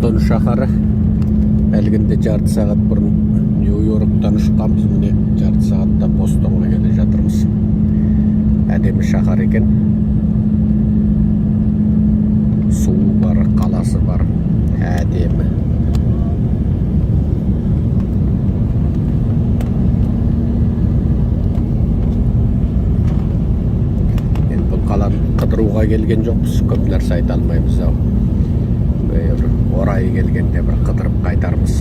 Лондон шаһары. Әлгінде жарты сағат бұрын Нью-Йорктан ұшқанбыз, міне жарты сағатта Бостонға келе жатырмыз. Әдемі шаһар екен. Суы бар, қаласы бар. Әдемі. Енді бұл қаланы қыдыруға келген жоқпыз, көп нәрсе айта алмаймыз ау. Орайы келгенде бір қыдырып қайтармыз.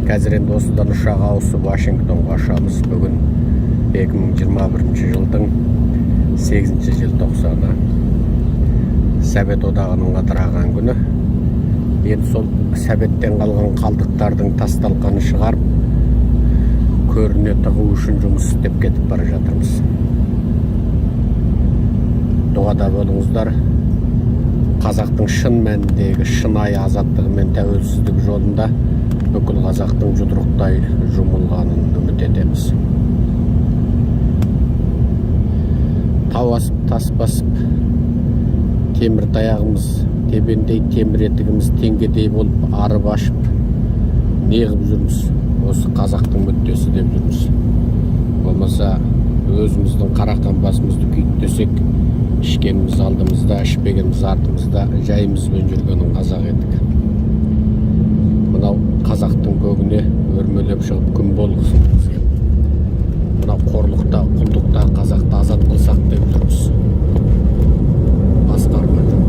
Қазір енді осыдан ұшақ ауысып Вашингтонға ұшамыз. Бүгін 2021 жылдың 8 желтоқсаны. Совет одағының қадыраған күні. Енді сол советтен қалған қалдықтардың тасталқаны шығарып, көріне тығу үшін жұмыс істеп кетіп бара жатырмыз. Дұғада болыңыздар. Қазақтың шын мәніндегі шынайы азаттығы мен тәуелсіздік жолында бүкіл қазақтың жұдырықтай жұмылғанын үміт етеміз. Тау асып, тас басып, темір таяғымыз, тебендей темір етігіміз теңгедей болып арып ашып, неғып жүрміз? Осы қазақтың мүддесі деп жүрміз. Болмаса өзіміздің қарақан басымызды күйттесек, ішкеніміз алдымызда, ішпегеніміз артымызда, жайымызбен жүргенін қазақ едік. Мынау қазақтың көгіне өрмелеп шығып күн болғызын бізге. Мынау қорлықта, құлдықта қазақты азат қылсақ деп жүрміз. Басқа арман жоқ.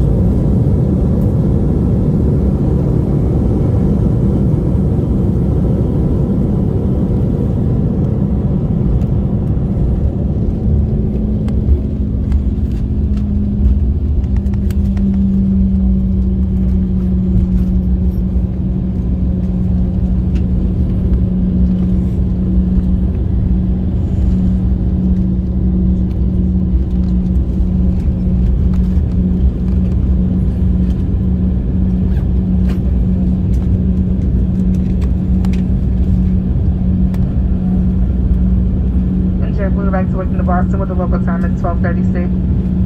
Like to work in Boston with the local time at 12:36.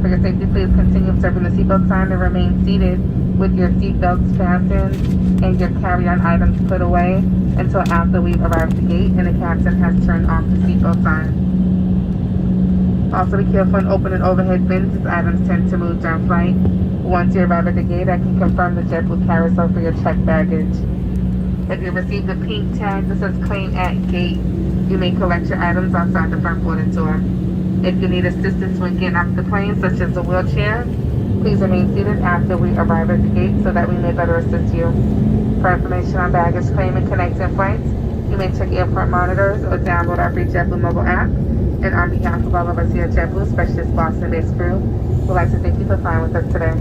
For your safety, please continue observing the seatbelt sign and remain seated with your seatbelts fastened and your carry-on items put away until after we've arrived at the gate and the captain has turned off the seatbelt sign. Also be careful in opening overhead bins as items tend to move during flight. Once you arrive at the gate, I can confirm the JetBlue carousel for your checked baggage. If you receive the pink tag that says claim at gate, you may collect your items outside the front boarding door. If you need assistance when getting off the plane, such as a wheelchair, please remain seated after we arrive at the gate so that we may better assist you. For information on baggage claim and connecting flights, you may check airport monitors or download our free JetBlue mobile app. And on behalf of all of us here at JetBlue, especially this Boston-based crew, we'd like to thank you for flying with us today.